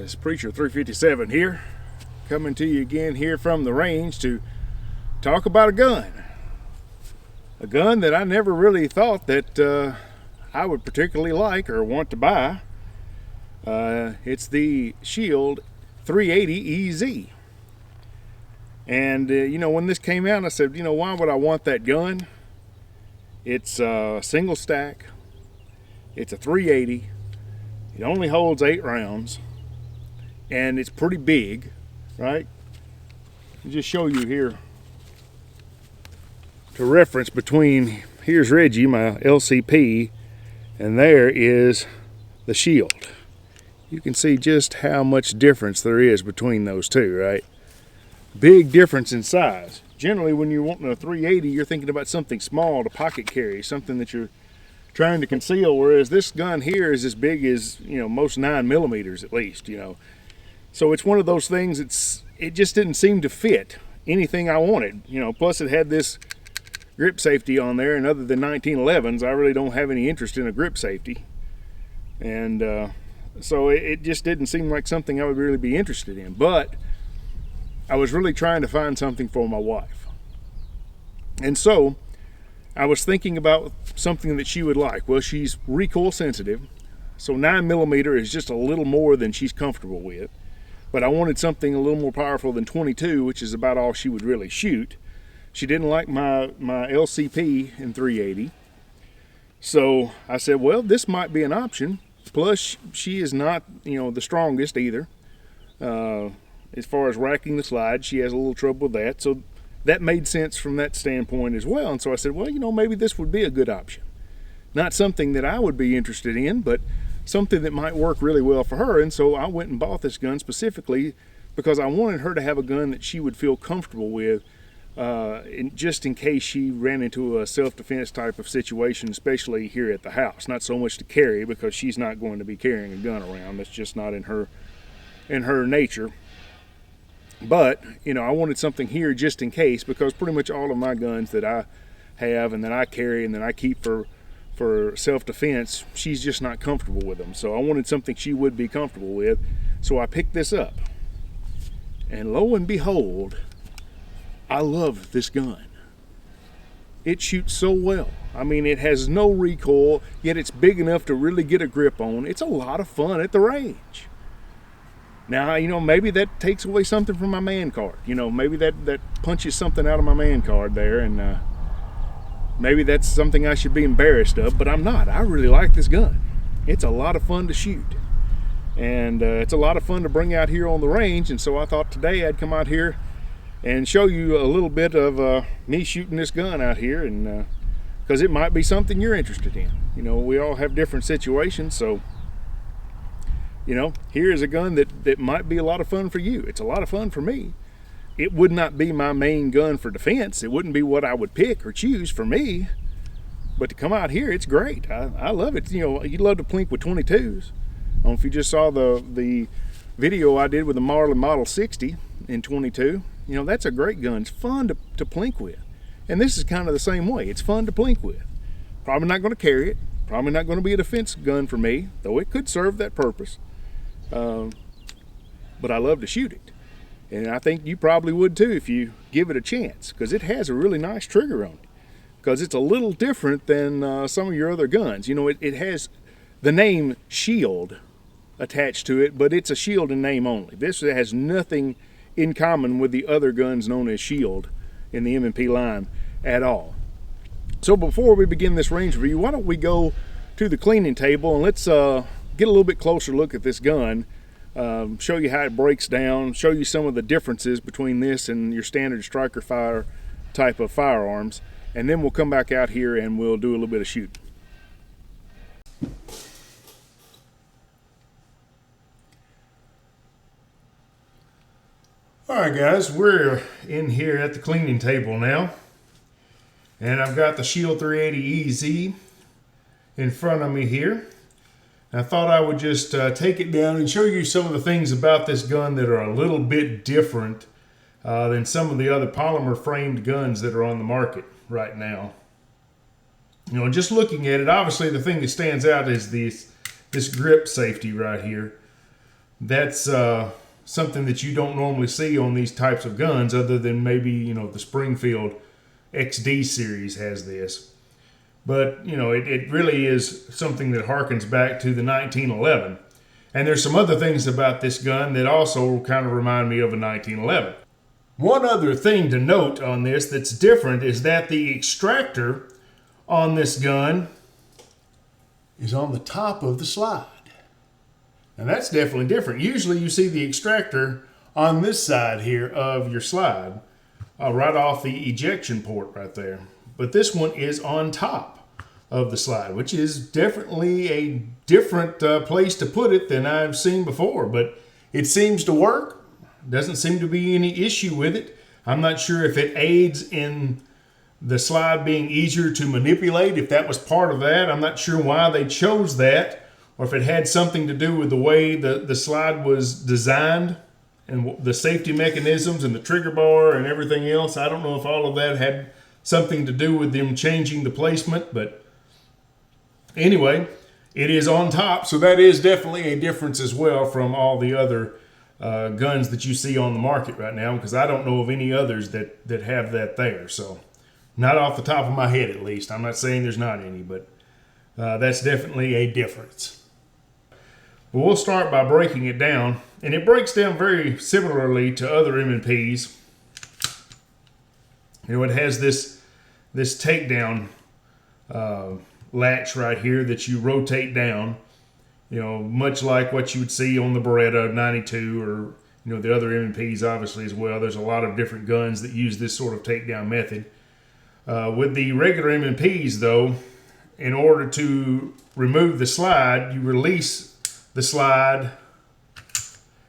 guys, Preacher357 here, coming to you again here from the range to talk about a gun that I never really thought that I would particularly like or want to buy. It's the Shield 380 EZ. And when this came out, I said, why would I want that gun? It's a single stack, it's a 380, it only holds 8 rounds, and it's pretty big, right? I'll just show you here to reference between, here's Reggie, my LCP, and there is the Shield. You can see just how much difference there is between those two, right? Big difference in size. Generally, when you're wanting a 380, you're thinking about something small to pocket carry, something that you're trying to conceal, whereas this gun here is as big as, most 9mm at least, So it's one of those things, it just didn't seem to fit anything I wanted, plus it had this grip safety on there, and other than 1911s, I really don't have any interest in a grip safety. And so it just didn't seem like something I would really be interested in. But I was really trying to find something for my wife. And so I was thinking about something that she would like. Well, she's recoil sensitive, so 9mm is just a little more than she's comfortable with. But I wanted something a little more powerful than 22, which is about all she would really shoot. She didn't like my LCP in 380. So I said, well, this might be an option. Plus, she is not, the strongest either. As far as racking the slide, she has a little trouble with that. So that made sense from that standpoint as well. And so I said, well, maybe this would be a good option. Not something that I would be interested in, but something that might work really well for her. And so I went and bought this gun specifically because I wanted her to have a gun that she would feel comfortable with, just in case she ran into a self-defense type of situation, especially here at the house. Not so much to carry, because she's not going to be carrying a gun around. That's just not in her nature. But I wanted something here just in case, because pretty much all of my guns that I have and that I carry and that I keep for self-defense, she's just not comfortable with them. So I wanted something she would be comfortable with. So I picked this up, and lo and behold, I love this gun. It shoots so well. I mean, it has no recoil, yet it's big enough to really get a grip on. It's a lot of fun at the range. Now, maybe that takes away something from my man card. Maybe that punches something out of my man card there, and maybe that's something I should be embarrassed of, but I'm not. I really like this gun. It's a lot of fun to shoot. And it's a lot of fun to bring out here on the range, and so I thought today I'd come out here and show you a little bit of me shooting this gun out here, and because it might be something you're interested in. We all have different situations, so here is a gun that might be a lot of fun for you. It's a lot of fun for me. It would not be my main gun for defense. It wouldn't be what I would pick or choose for me. But to come out here, it's great. I love it. You love to plink with 22s. I don't know if you just saw the video I did with the Marlin Model 60 in 22. That's a great gun. It's fun to plink with. And this is kind of the same way. It's fun to plink with. Probably not going to carry it. Probably not going to be a defense gun for me, though it could serve that purpose. But I love to shoot it. And I think you probably would too if you give it a chance, because it has a really nice trigger on it. Because it's a little different than some of your other guns. It has the name Shield attached to it, but it's a Shield in name only. This has nothing in common with the other guns known as Shield in the M&P line at all. So before we begin this range review, why don't we go to the cleaning table and let's get a little bit closer look at this gun, show you how it breaks down, show you some of the differences between this and your standard striker fire type of firearms, and then we'll come back out here and we'll do a little bit of shooting. All right, guys, we're in here at the cleaning table now, and I've got the Shield 380 EZ in front of me here. I thought I would just take it down and show you some of the things about this gun that are a little bit different than some of the other polymer framed guns that are on the market right now. Just looking at it, obviously the thing that stands out is this grip safety right here. That's something that you don't normally see on these types of guns, other than maybe, you know, the Springfield XD series has this. But, you know, it really is something that harkens back to the 1911. And there's some other things about this gun that also kind of remind me of a 1911. One other thing to note on this that's different is that the extractor on this gun is on the top of the slide. And that's definitely different. Usually you see the extractor on this side here of your slide, right off the ejection port right there. But this one is on top of the slide, which is definitely a different place to put it than I've seen before. But it seems to work. Doesn't seem to be any issue with it. I'm not sure if it aids in the slide being easier to manipulate, if that was part of that. I'm not sure why they chose that, or if it had something to do with the way the slide was designed and the safety mechanisms and the trigger bar and everything else. I don't know if all of that had something to do with them changing the placement, but anyway, it is on top, so that is definitely a difference as well from all the other guns that you see on the market right now, because I don't know of any others that have that there. So, not off the top of my head at least. I'm not saying there's not any, but that's definitely a difference. But we'll start by breaking it down, and it breaks down very similarly to other M&Ps. You know, it has this takedown latch right here that you rotate down, you know, much like what you would see on the Beretta 92 or, you know, the other M&Ps obviously as well. There's a lot of different guns that use this sort of takedown method. With the regular M&Ps though, in order to remove the slide, you release the slide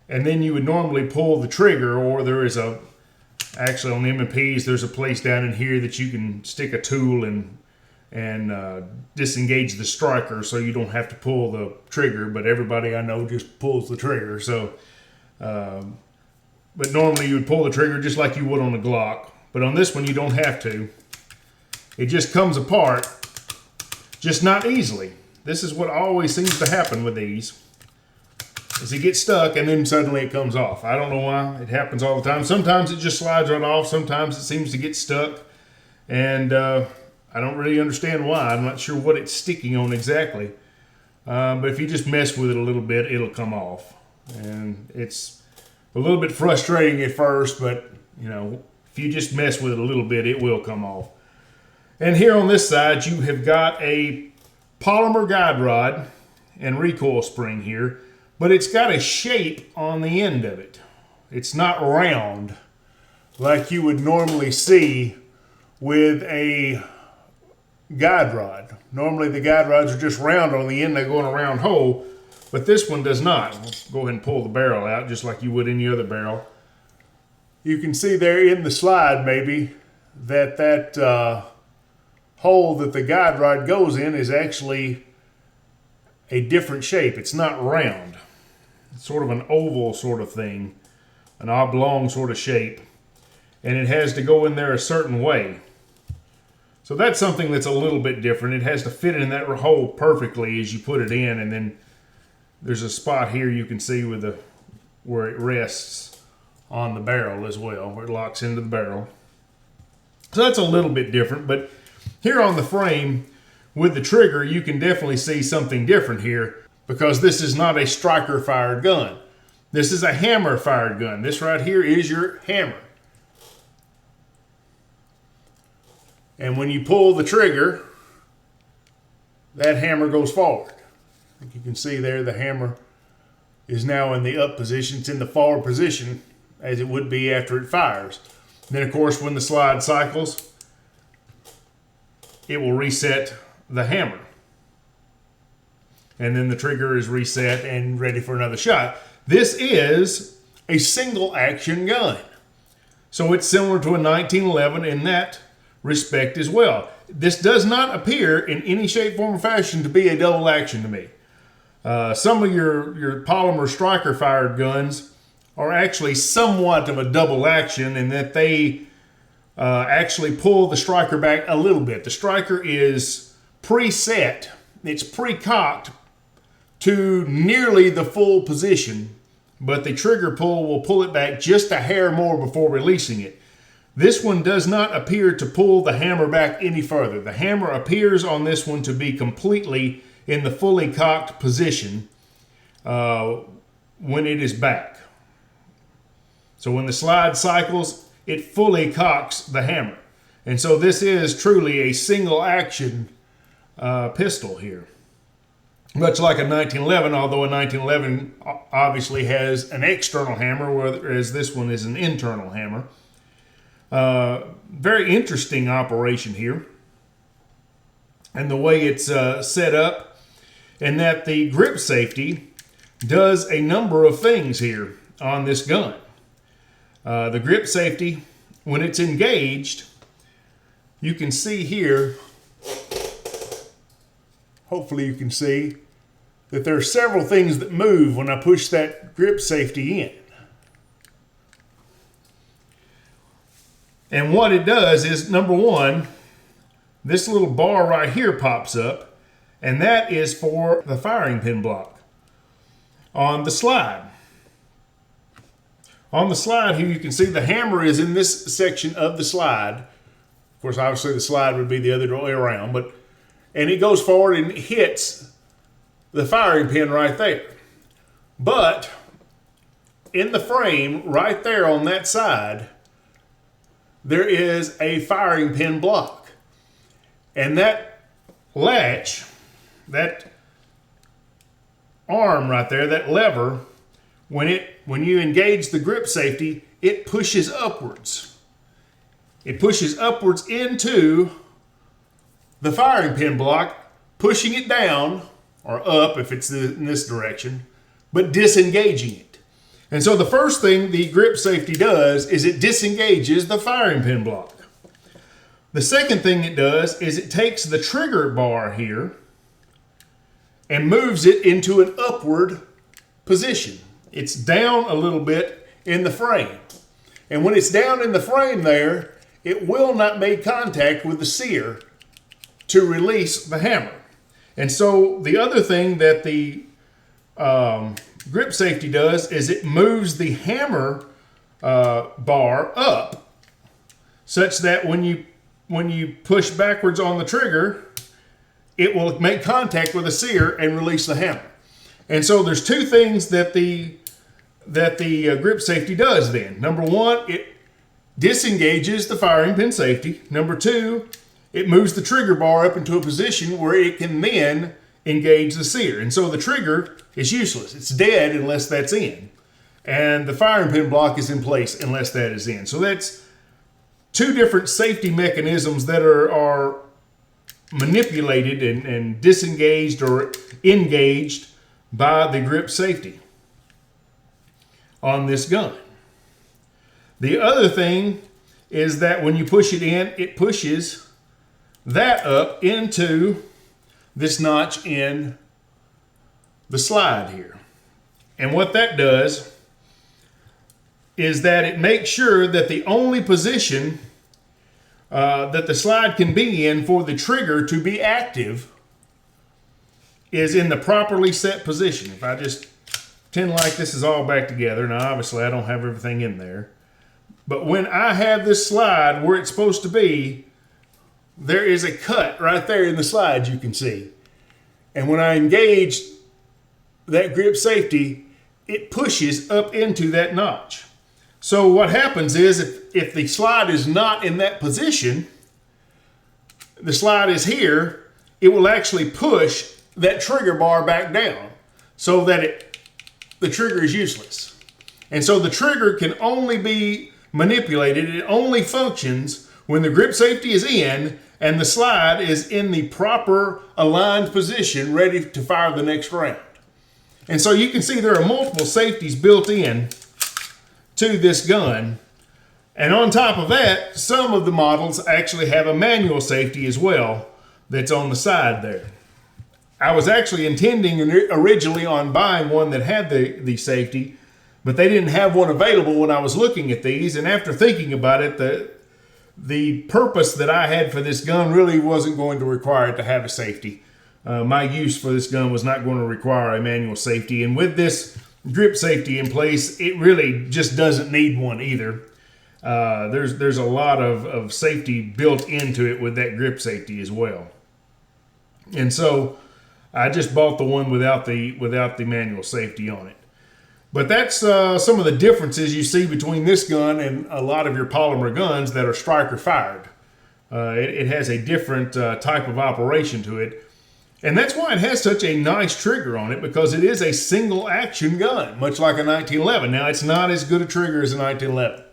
and then you would normally pull the trigger, or there is actually on the M&Ps, there's a place down in here that you can stick a tool and disengage the striker so you don't have to pull the trigger, but everybody I know just pulls the trigger. So, but normally you would pull the trigger just like you would on a Glock, but on this one you don't have to. It just comes apart, just not easily. This is what always seems to happen with these, is it gets stuck and then suddenly it comes off. I don't know why. It happens all the time. Sometimes it just slides right off. Sometimes it seems to get stuck, and I don't really understand why. I'm not sure what it's sticking on exactly. But if you just mess with it a little bit, it'll come off. And it's a little bit frustrating at first, but you know, if you just mess with it a little bit, it will come off. And here on this side, you have got a polymer guide rod and recoil spring here, but it's got a shape on the end of it. It's not round like you would normally see with a guide rod. Normally the guide rods are just round on the end, they go in a round hole, but this one does not. Let's go ahead and pull the barrel out just like you would any other barrel. You can see there in the slide maybe that hole that the guide rod goes in is actually a different shape. It's not round. It's sort of an oval sort of thing, an oblong sort of shape, and it has to go in there a certain way. So that's something that's a little bit different. It has to fit in that hole perfectly as you put it in, and then there's a spot here you can see with where it rests on the barrel as well, where it locks into the barrel. So that's a little bit different, but here on the frame with the trigger, you can definitely see something different here, because this is not a striker fired gun. This is a hammer fired gun. This right here is your hammer. And when you pull the trigger, that hammer goes forward. Like you can see there, the hammer is now in the up position. It's in the forward position as it would be after it fires. Then of course, when the slide cycles, it will reset the hammer. And then the trigger is reset and ready for another shot. This is a single action gun. So it's similar to a 1911 in that respect as well. This does not appear in any shape, form, or fashion to be a double action to me. Some of your polymer striker fired guns are actually somewhat of a double action in that they actually pull the striker back a little bit. The striker is preset, it's pre-cocked to nearly the full position but the trigger pull will pull it back just a hair more before releasing it. This one does not appear to pull the hammer back any further. The hammer appears on this one to be completely in the fully cocked position when it is back. So when the slide cycles, it fully cocks the hammer. And so this is truly a single action pistol here. Much like a 1911, although a 1911 obviously has an external hammer, whereas this one is an internal hammer. Very interesting operation here. And the way it's set up, and that the grip safety does a number of things here on this gun. The grip safety, when it's engaged, you can see here, hopefully you can see, that there are several things that move when I push that grip safety in. And what it does is, number one, this little bar right here pops up, and that is for the firing pin block on the slide. On the slide here, you can see the hammer is in this section of the slide. Of course, obviously the slide would be the other way around, and it goes forward and hits the firing pin right there. But in the frame right there on that side, there is a firing pin block. And that latch, that arm right there, that lever, when you engage the grip safety, it pushes upwards. It pushes upwards into the firing pin block, pushing it down, or up if it's in this direction, but disengaging it. And so the first thing the grip safety does is it disengages the firing pin block. The second thing it does is it takes the trigger bar here and moves it into an upward position. It's down a little bit in the frame. And when it's down in the frame there, it will not make contact with the sear to release the hammer. And so the other thing that the grip safety does is it moves the hammer bar up, such that when you push backwards on the trigger, it will make contact with the sear and release the hammer. And so there's two things that the grip safety does then. Number one, it disengages the firing pin safety. Number two, it moves the trigger bar up into a position where it can then engage the sear. And so the trigger is useless. It's dead unless that's in. And the firing pin block is in place unless that is in. So that's two different safety mechanisms that are manipulated and disengaged or engaged by the grip safety on this gun. The other thing is that when you push it in, it pushes that up into this notch in the slide here. And what that does is that it makes sure that the only position that the slide can be in for the trigger to be active is in the properly set position. If I just pretend like this is all back together, now obviously I don't have everything in there, but when I have this slide where it's supposed to be, there is a cut right there in the slide you can see. And when I engage that grip safety, it pushes up into that notch. So what happens is if the slide is not in that position, the slide is here, it will actually push that trigger bar back down so that the trigger is useless. And so the trigger can only be manipulated, it only functions when the grip safety is in and the slide is in the proper aligned position ready to fire the next round. And so you can see there are multiple safeties built in to this gun. And on top of that, some of the models actually have a manual safety as well that's on the side there. I was actually intending originally on buying one that had the safety, but they didn't have one available when I was looking at these. And after thinking about it, the purpose that I had for this gun really wasn't going to require it to have a safety. My use for this gun was not going to require a manual safety. And with this grip safety in place, it really just doesn't need one either. There's a lot of safety built into it with that grip safety as well. And so I just bought the one without the manual safety on it. But that's some of the differences you see between this gun and a lot of your polymer guns that are striker fired. It has a different type of operation to it. And that's why it has such a nice trigger on it, because it is a single action gun, much like a 1911. Now, it's not as good a trigger as a 1911.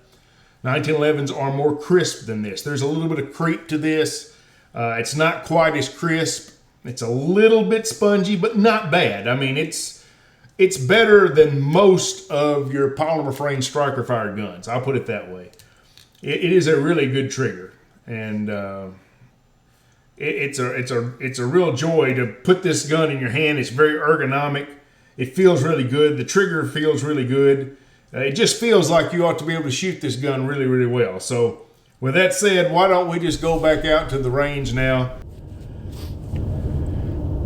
1911s are more crisp than this. There's a little bit of creep to this. It's not quite as crisp. It's a little bit spongy, but not bad. I mean, it's better than most of your polymer frame striker fire guns. I'll put it that way. It is a really good trigger, and it's a real joy to put this gun in your hand. It's very ergonomic. It feels really good. The trigger feels really good. It just feels like you ought to be able to shoot this gun really, really well. So with that said, why don't we just go back out to the range now?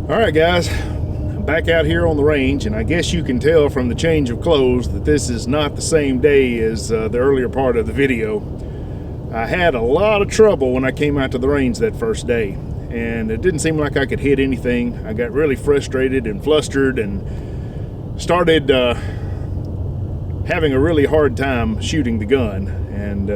All right, guys, I'm back out here on the range, and I guess you can tell from the change of clothes that this is not the same day as the earlier part of the video. I had a lot of trouble when I came out to the range that first day, and it didn't seem like I could hit anything. I got really frustrated and flustered and started having a really hard time shooting the gun, and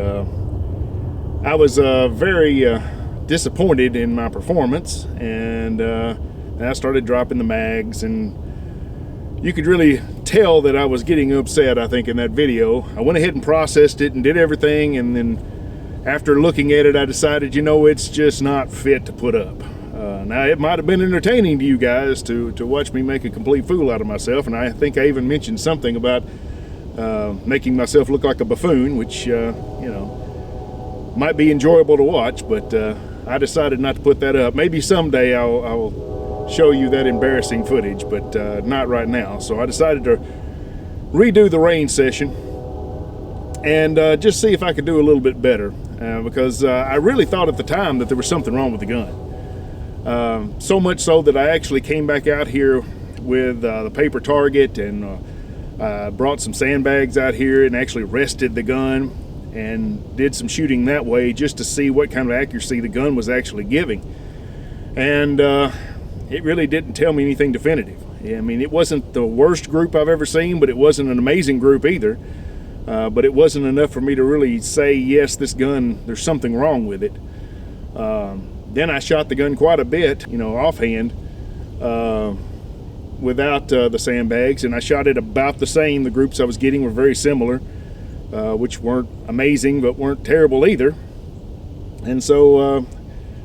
I was very disappointed in my performance, and I started dropping the mags, and you could really tell that I was getting upset, I think, in that video. I went ahead and processed it and did everything, and then after looking at it, I decided, it's just not fit to put up. Now, it might have been entertaining to you guys to watch me make a complete fool out of myself, and I think I even mentioned something about making myself look like a buffoon, which, might be enjoyable to watch, but I decided not to put that up. Maybe someday I'll show you that embarrassing footage, but not right now. So I decided to redo the range session and just see if I could do a little bit better, because I really thought at the time that there was something wrong with the gun. So much so that I actually came back out here with the paper target and brought some sandbags out here and actually rested the gun and did some shooting that way just to see what kind of accuracy the gun was actually giving. And it really didn't tell me anything definitive. I mean, it wasn't the worst group I've ever seen, but it wasn't an amazing group either. But it wasn't enough for me to really say, yes, this gun, there's something wrong with it. Then I shot the gun quite a bit, offhand, without the sandbags, and I shot it about the same. The groups I was getting were very similar, which weren't amazing, but weren't terrible either. And so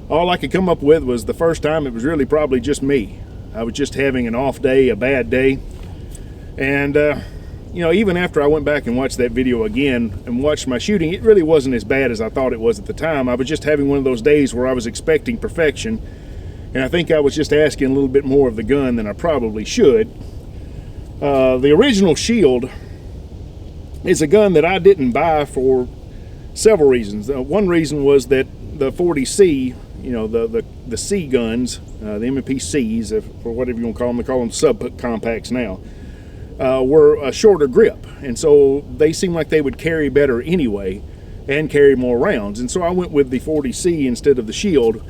all I could come up with was the first time it was really probably just me. I was just having an off day, a bad day. And, even after I went back and watched that video again and watched my shooting, it really wasn't as bad as I thought it was at the time. I was just having one of those days where I was expecting perfection, and I think I was just asking a little bit more of the gun than I probably should. The original Shield is a gun that I didn't buy for several reasons. One reason was that the 40C, the C guns, the M&P Cs, or whatever you want to call them, they call them subcompacts now, were a shorter grip, and so they seemed like they would carry better anyway and carry more rounds. And so I went with the 40C instead of the Shield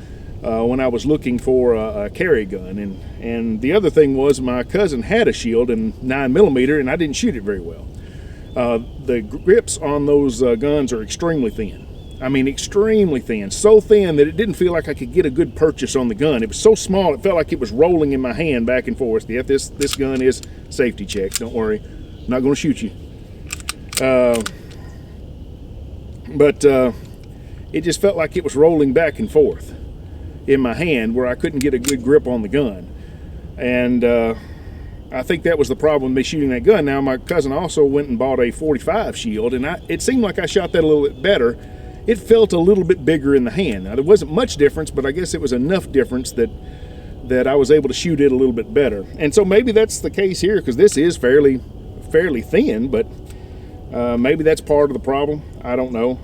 when I was looking for a carry gun. And the other thing was my cousin had a Shield in 9mm, and I didn't shoot it very well. The grips on those guns are extremely thin. I mean, extremely thin. So thin that it didn't feel like I could get a good purchase on the gun. It was so small, it felt like it was rolling in my hand back and forth. Yeah, this gun is safety checked. Don't worry. I'm not going to shoot you. But it just felt like it was rolling back and forth in my hand where I couldn't get a good grip on the gun. And I think that was the problem with me shooting that gun. Now, my cousin also went and bought a 45 Shield, and it seemed like I shot that a little bit better. It felt a little bit bigger in the hand. Now, there wasn't much difference, but I guess it was enough difference that I was able to shoot it a little bit better. And so maybe that's the case here, because this is fairly thin, but maybe that's part of the problem. I don't know.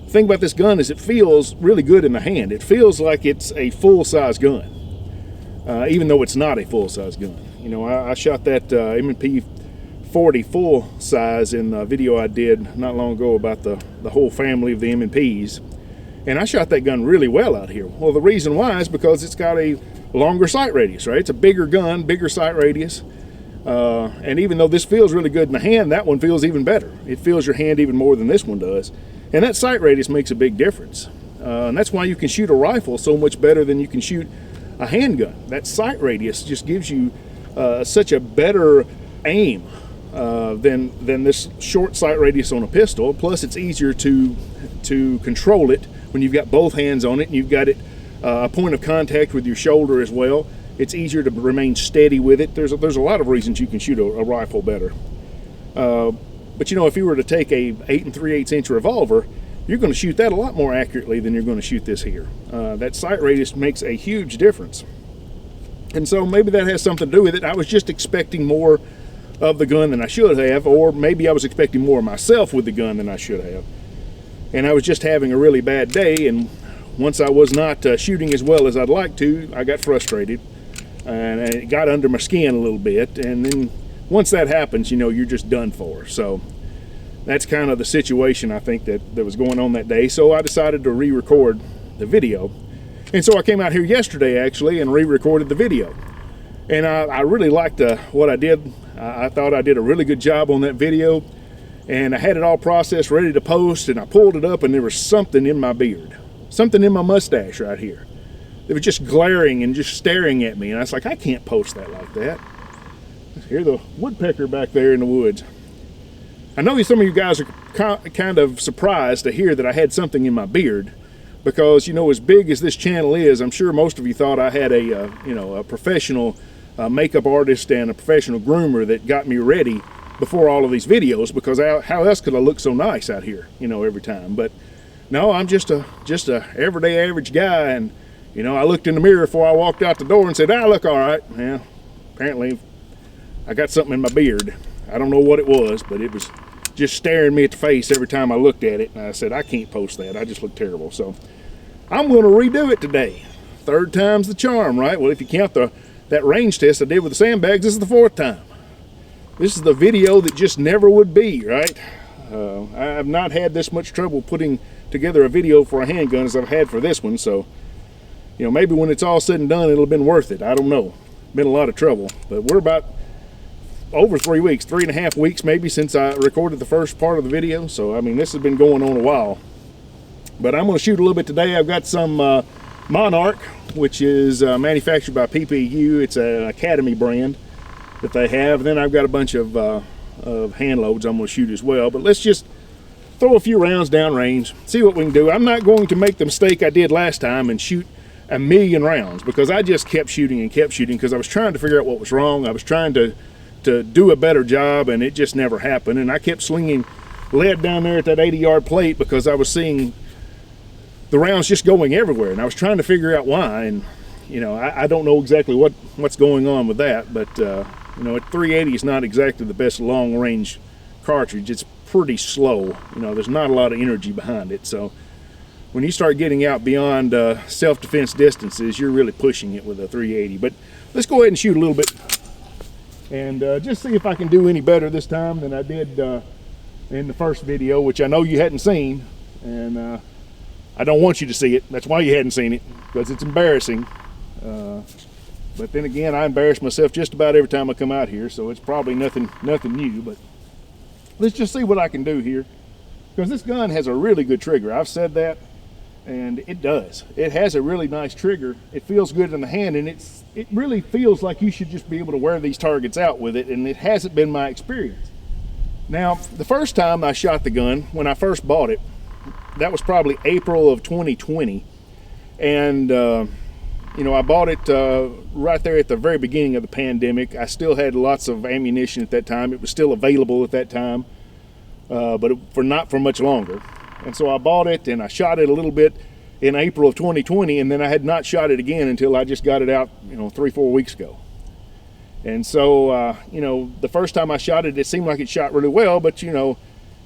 The thing about this gun is it feels really good in the hand. It feels like it's a full-size gun, even though it's not a full-size gun. I shot that M&P 40 full size in the video I did not long ago about the whole family of the M&Ps. And I shot that gun really well out here. Well, the reason why is because it's got a longer sight radius, right? It's a bigger gun, bigger sight radius. And even though this feels really good in the hand, that one feels even better. It feels your hand even more than this one does. And that sight radius makes a big difference. And that's why you can shoot a rifle so much better than you can shoot a handgun. That sight radius just gives you such a better aim than this short sight radius on a pistol. Plus, it's easier to control it when you've got both hands on it and you've got it a point of contact with your shoulder as well. It's easier to remain steady with it. There's a lot of reasons you can shoot a rifle better. But you know, if you were to take a 8 3/8 inch revolver, you're going to shoot that a lot more accurately than you're going to shoot this here. That sight radius makes a huge difference. And so maybe that has something to do with it. I was just expecting more of the gun than I should have, or maybe I was expecting more of myself with the gun than I should have. And I was just having a really bad day, and once I was not shooting as well as I'd like to, I got frustrated, and it got under my skin a little bit. And then once that happens, you know, you're just done for. So that's kind of the situation I think that was going on that day. So I decided to re-record the video. And so I came out here yesterday actually and re-recorded the video. And I really liked what I did. I thought I did a really good job on that video. And I had it all processed, ready to post, and I pulled it up and there was something in my beard. Something in my mustache right here. It was just glaring and just staring at me. And I was like, I can't post that like that. Hear the woodpecker back there in the woods. I know some of you guys are kind of surprised to hear that I had something in my beard, because, you know, as big as this channel is, I'm sure most of you thought I had a professional makeup artist and a professional groomer that got me ready before all of these videos, because how else could I look so nice out here, you know, every time? But no, I'm just a everyday average guy. And, you know, I looked in the mirror before I walked out the door and said, I look all right. Yeah, apparently I got something in my beard. I don't know what it was, but it was just staring me at the face every time I looked at it. And I said, I can't post that. I just look terrible. So I'm going to redo it today. Third time's the charm, right? Well, if you count that range test I did with the sandbags, this is the fourth time. This is the video that just never would be, right? I've not had this much trouble putting together a video for a handgun as I've had for this one. So, you know, maybe when it's all said and done, it'll have been worth it. I don't know. Been a lot of trouble. But we're about over 3 weeks, 3.5 weeks maybe, since I recorded the first part of the video. So, I mean, this has been going on a while. But I'm going to shoot a little bit today. I've got some Monarch, which is manufactured by PPU. It's an Academy brand that they have. And then I've got a bunch of hand loads I'm going to shoot as well. But let's just throw a few rounds down range, see what we can do. I'm not going to make the mistake I did last time and shoot 1,000,000 rounds, because I just kept shooting and kept shooting because I was trying to figure out what was wrong. I was trying to do a better job, and it just never happened. And I kept slinging lead down there at that 80-yard plate because I was seeing the rounds just going everywhere, and I was trying to figure out why. And, you know, I don't know exactly what's going on with that, but you know, at 380 is not exactly the best long-range cartridge. It's pretty slow. You know, there's not a lot of energy behind it. So when you start getting out beyond self-defense distances, you're really pushing it with a 380. But let's go ahead and shoot a little bit and just see if I can do any better this time than I did in the first video, which I know you hadn't seen. And I don't want you to see it. That's why you hadn't seen it, because it's embarrassing. But then again, I embarrass myself just about every time I come out here, so it's probably nothing new. But let's just see what I can do here, because this gun has a really good trigger. I've said that, and it does. It has a really nice trigger. It feels good in the hand, and it really feels like you should just be able to wear these targets out with it, and it hasn't been my experience. Now, the first time I shot the gun, when I first bought it, that was probably April of 2020, and you know, I bought it right there at the very beginning of the pandemic. I still had lots of ammunition at that time. It was still available at that time, but not for much longer. And so I bought it and I shot it a little bit in April of 2020, and then I had not shot it again until I just got it out, you know, 3-4 weeks ago. And so, you know, the first time I shot it, it seemed like it shot really well, but, you know,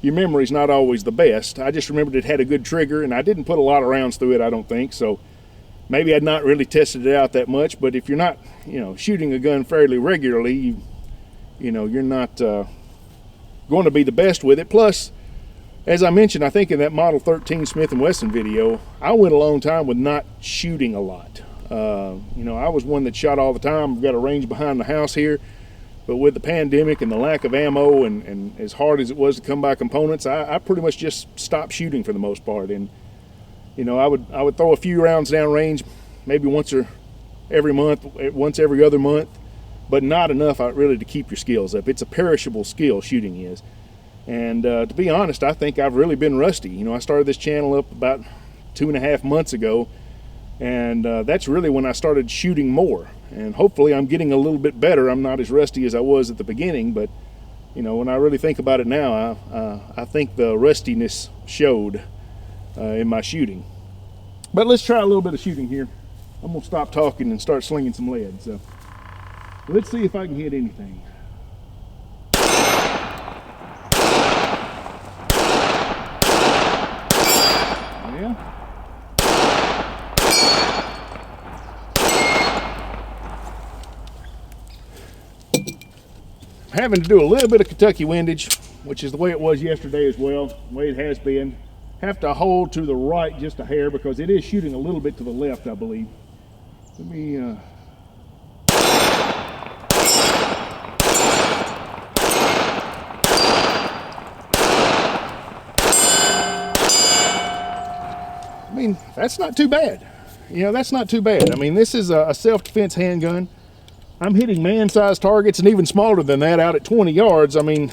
your memory's not always the best. I just remembered it had a good trigger, and I didn't put a lot of rounds through it, I don't think. So maybe I'd not really tested it out that much. But if you're not, you know, shooting a gun fairly regularly, you know, you're not going to be the best with it. Plus, as I mentioned, I think in that Model 13 Smith and Wesson video, I went a long time with not shooting a lot. You know, I was one that shot all the time. I've got a range behind the house here, but with the pandemic and the lack of ammo and as hard as it was to come by components, I pretty much just stopped shooting for the most part. And you know, I would throw a few rounds down range, maybe once every other month, but not enough really to keep your skills up. It's a perishable skill, shooting is. And to be honest, I think I've really been rusty. You know, I started this channel up about 2.5 months ago, and that's really when I started shooting more. And hopefully I'm getting a little bit better. I'm not as rusty as I was at the beginning, but you know, when I really think about it now, I think the rustiness showed in my shooting. But let's try a little bit of shooting here. I'm gonna stop talking and start slinging some lead. So let's see if I can hit anything. Yeah. I'm having to do a little bit of Kentucky windage, which is the way it was yesterday as well, the way it has been. Have to hold to the right just a hair because it is shooting a little bit to the left, I believe. Let me I mean, that's not too bad. You know, that's not too bad. I mean, this is a self-defense handgun. I'm hitting man-sized targets and even smaller than that out at 20 yards. I mean,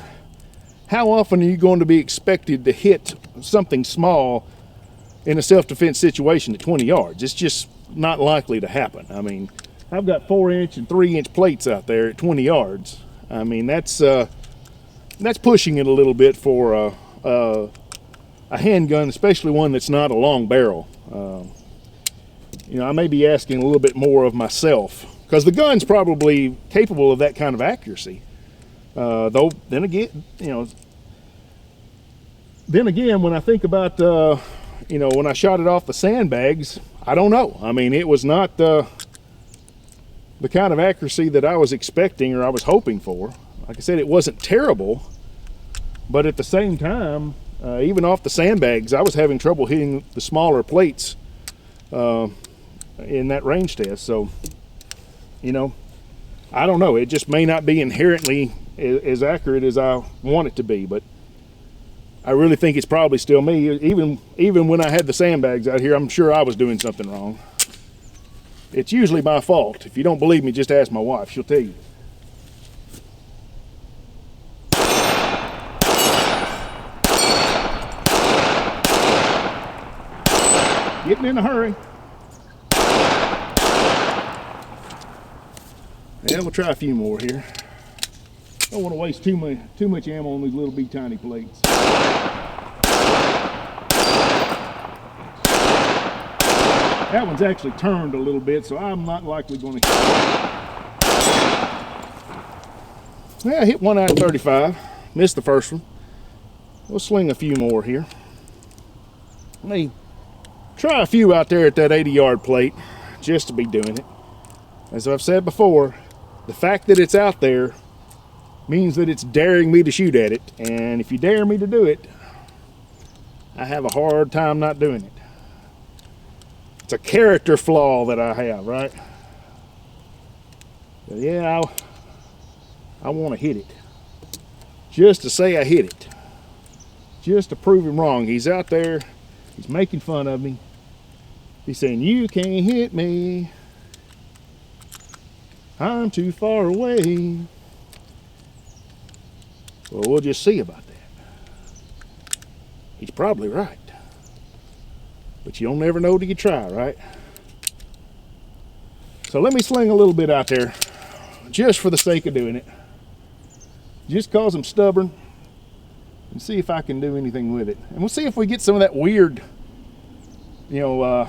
how often are you going to be expected to hit something small in a self-defense situation at 20 yards? It's just not likely to happen. I mean, I've got 4-inch and 3-inch plates out there at 20 yards. I mean, that's pushing it a little bit for a handgun, especially one that's not a long barrel. You know, I may be asking a little bit more of myself because the gun's probably capable of that kind of accuracy. Though, then again, you know, when I think about, you know, when I shot it off the sandbags, I don't know. I mean, it was not the kind of accuracy that I was expecting or I was hoping for. Like I said, it wasn't terrible, but at the same time, even off the sandbags, I was having trouble hitting the smaller plates in that range test. So, you know, I don't know. It just may not be inherently as accurate as I want it to be, but I really think it's probably still me. Even when I had the sandbags out here, I'm sure I was doing something wrong. It's usually my fault. If you don't believe me, just ask my wife. She'll tell you. Getting in a hurry. Yeah, we'll try a few more here. Don't want to waste too much ammo on these little bitty tiny plates. That one's actually turned a little bit, so I'm not likely going to hit it. Yeah, I hit one out of 35. Missed the first one. We'll sling a few more here. Let me try a few out there at that 80-yard plate, just to be doing it. As I've said before, the fact that it's out there means that it's daring me to shoot at it, and if you dare me to do it, I have a hard time not doing it. It's a character flaw that I have, right? But yeah, I want to hit it. Just to say I hit it. Just to prove him wrong. He's out there, he's making fun of me. He's saying, you can't hit me. I'm too far away. Well, we'll just see about that. He's probably right. But you'll never know till you try, right? So let me sling a little bit out there, just for the sake of doing it. Just cause I'm stubborn, and see if I can do anything with it. And we'll see if we get some of that weird, you know,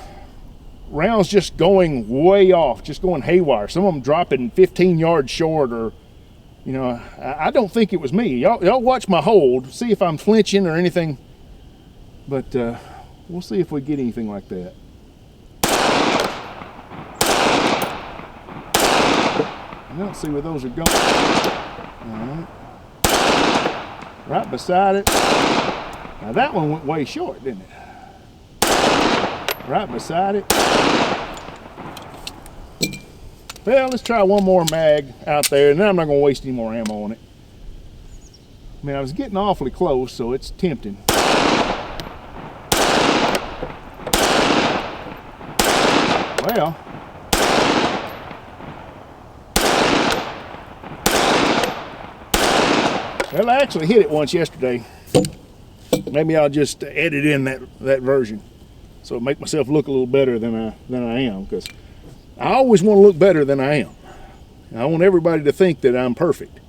rounds just going way off, just going haywire. Some of them dropping 15 yards short, or, you know, I don't think it was me. Y'all watch my hold, see if I'm flinching or anything. But we'll see if we get anything like that. I don't see where those are going. All right. right beside it. Now that one went way short, didn't it? Right beside it. Well, let's try one more mag out there, and then I'm not going to waste any more ammo on it. I mean, I was getting awfully close, so it's tempting. Well, I actually hit it once yesterday. Maybe I'll just edit in that version, so make myself look a little better than I am, because I always want to look better than I am. I want everybody to think that I'm perfect.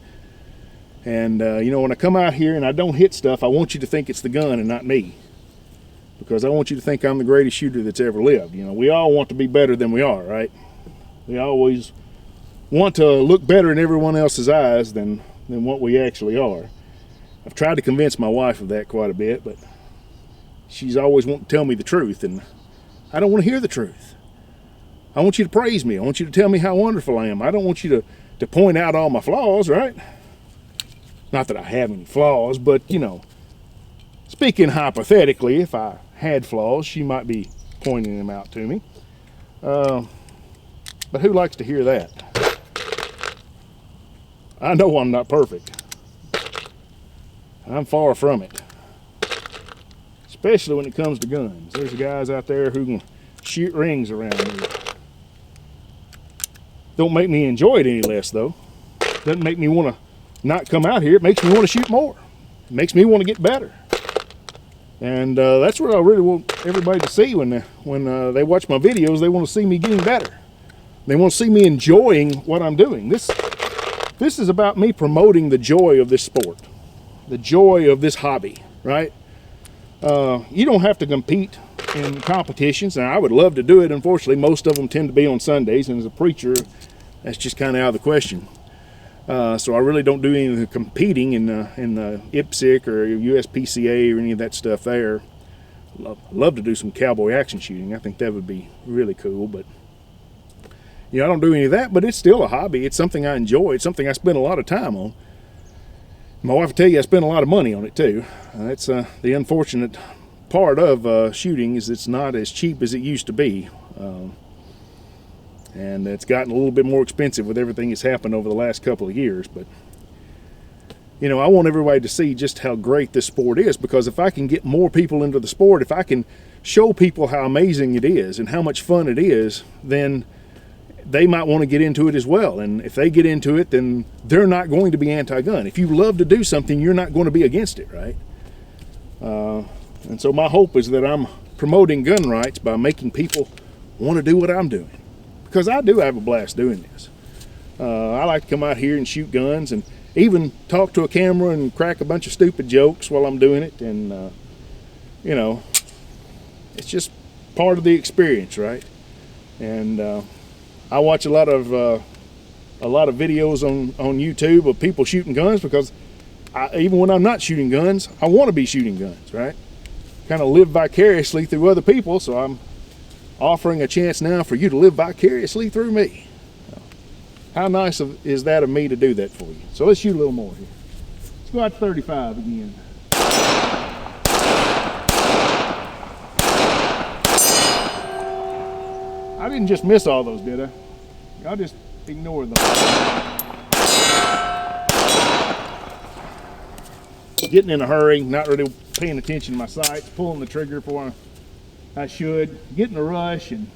And you know, when I come out here and I don't hit stuff, I want you to think it's the gun and not me, because I want you to think I'm the greatest shooter that's ever lived. You know, we all want to be better than we are, right? We always want to look better in everyone else's eyes than what we actually are. I've tried to convince my wife of that quite a bit, but she's always wanting to tell me the truth, and I don't want to hear the truth. I want you to praise me. I want you to tell me how wonderful I am. I don't want you to point out all my flaws, right? Not that I have any flaws, but, you know, speaking hypothetically, if I had flaws, she might be pointing them out to me. But who likes to hear that? I know I'm not perfect. I'm far from it. Especially when it comes to guns. There's guys out there who can shoot rings around me. Don't make me enjoy it any less, though. Doesn't make me want to not come out here. It makes me want to shoot more. It makes me want to get better. And that's what I really want everybody to see when they watch my videos. They want to see me getting better. They want to see me enjoying what I'm doing. This is about me promoting the joy of this sport, the joy of this hobby, right? You don't have to compete in competitions, and I would love to do it. Unfortunately, most of them tend to be on Sundays, and as a preacher, that's just kind of out of the question. So I really don't do any of the competing in the IPSC or USPCA or any of that stuff there. Love to do some cowboy action shooting. I think that would be really cool, but you know, I don't do any of that, but it's still a hobby. It's something I enjoy. It's something I spend a lot of time on. My wife will tell you I spend a lot of money on it too. That's the unfortunate part of shooting, is it's not as cheap as it used to be. And it's gotten a little bit more expensive with everything that's happened over the last couple of years. But, you know, I want everybody to see just how great this sport is, because if I can get more people into the sport, if I can show people how amazing it is and how much fun it is, then they might want to get into it as well. And if they get into it, then they're not going to be anti-gun. If you love to do something, you're not going to be against it, right? And so my hope is that I'm promoting gun rights by making people want to do what I'm doing, because I do have a blast doing this. I like to come out here and shoot guns and even talk to a camera and crack a bunch of stupid jokes while I'm doing it. And, you know, it's just part of the experience, right? And I watch a lot of videos on YouTube of people shooting guns, because even when I'm not shooting guns, I want to be shooting guns, right? Kind of live vicariously through other people, so I'm offering a chance now for you to live vicariously through me. How nice is that of me to do that for you? So let's shoot a little more here. Let's go out to 35 again. I didn't just miss all those, did I? Y'all just ignore them. Getting in a hurry, not really paying attention to my sights, pulling the trigger before I should, getting a rush, and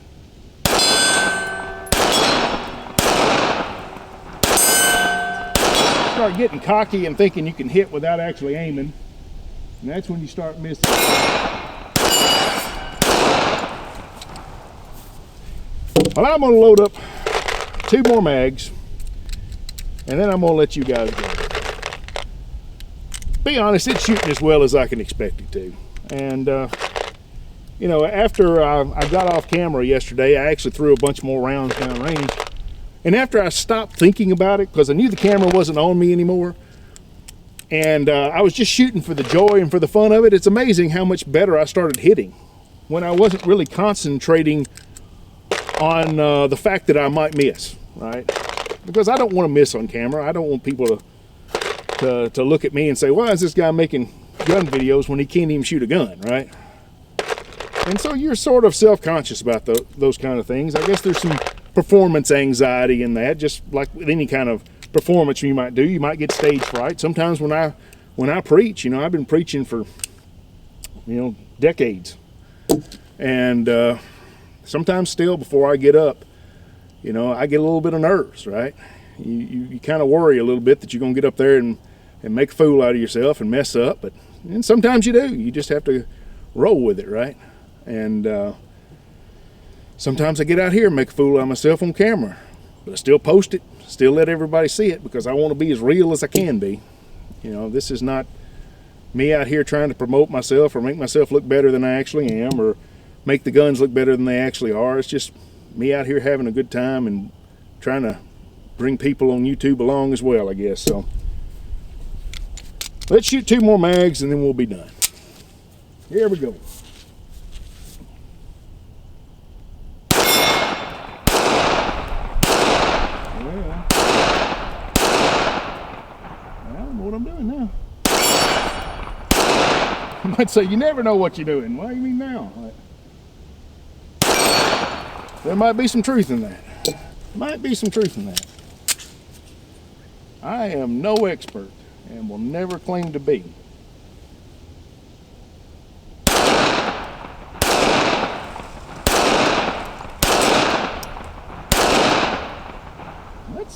start getting cocky and thinking you can hit without actually aiming, and that's when you start missing. Well, I'm going to load up 2 more mags, and then I'm going to let you guys go. Be honest, it's shooting as well as I can expect it to. And, you know, after I got off camera yesterday, I actually threw a bunch more rounds down range. And after I stopped thinking about it, because I knew the camera wasn't on me anymore, and I was just shooting for the joy and for the fun of it, it's amazing how much better I started hitting when I wasn't really concentrating on the fact that I might miss, right? Because I don't want to miss on camera. I don't want people to look at me and say, why is this guy making gun videos when he can't even shoot a gun, right? And so you're sort of self-conscious about those kind of things. I guess there's some performance anxiety in that, just like with any kind of performance you might do. You might get stage fright. Sometimes when I preach, you know, I've been preaching for, you know, decades. And sometimes still before I get up, you know, I get a little bit of nerves, right? You kind of worry a little bit that you're going to get up there and make a fool out of yourself and mess up. And sometimes you do. You just have to roll with it, right? And sometimes I get out here and make a fool out of myself on camera. But I still post it, still let everybody see it, because I want to be as real as I can be. You know, this is not me out here trying to promote myself or make myself look better than I actually am, or make the guns look better than they actually are. It's just me out here having a good time and trying to bring people on YouTube along as well, I guess. So let's shoot 2 more mags and then we'll be done. Here we go. What I'm doing now. You might say, you never know what you're doing. What do you mean now? There might be some truth in that. Might be some truth in that. I am no expert and will never claim to be.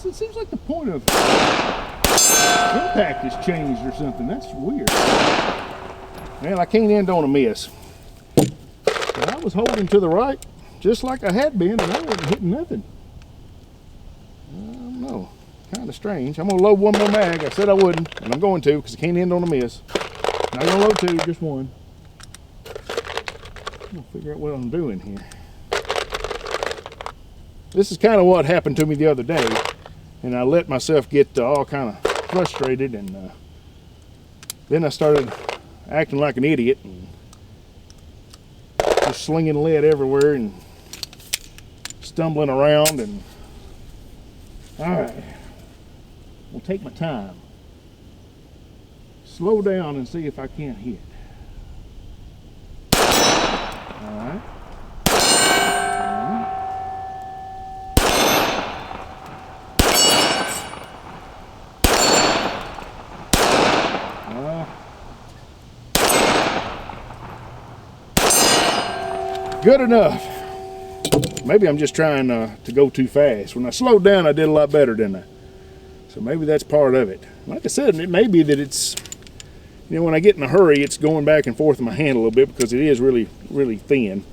It seems like the point of impact has changed or something. That's weird. Well, I can't end on a miss. And I was holding to the right just like I had been, and I wasn't hitting nothing. I don't know. Kind of strange. I'm going to load 1 more mag. I said I wouldn't, and I'm going to because I can't end on a miss. Not going to load 2, just 1. I'm going to figure out what I'm doing here. This is kind of what happened to me the other day. And I let myself get all kind of frustrated, and then I started acting like an idiot and just slinging lead everywhere and stumbling around. And all right, I'll take my time, slow down and see if I can't hit. All right. Good enough. Maybe I'm just trying to go too fast. When I slowed down, I did a lot better, didn't I? So maybe that's part of it. Like I said, it may be that it's, you know, when I get in a hurry, it's going back and forth in my hand a little bit because it is really, really thin.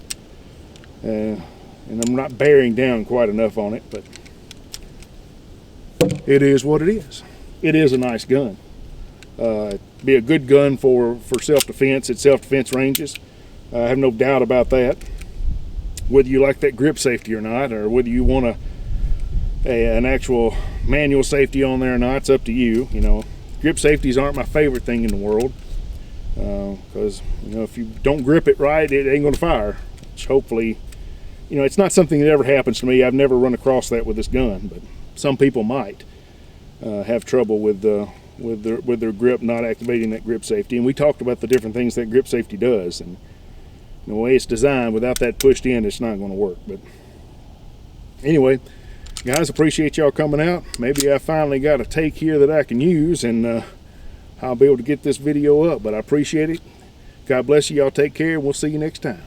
And I'm not bearing down quite enough on it, but it is what it is. It is a nice gun. Be a good gun for self-defense at self-defense ranges. I have no doubt about that. Whether you like that grip safety or not, or whether you want an actual manual safety on there or not, it's up to you. You know, grip safeties aren't my favorite thing in the world, because you know, if you don't grip it right, it ain't going to fire. Which hopefully, you know, it's not something that ever happens to me. I've never run across that with this gun, but some people might have trouble with their grip not activating that grip safety. And we talked about the different things that grip safety does, and the way it's designed, without that pushed in, it's not going to work. But anyway, guys, appreciate y'all coming out. Maybe I finally got a take here that I can use, and I'll be able to get this video up. But I appreciate it. God bless you. Y'all take care, and we'll see you next time.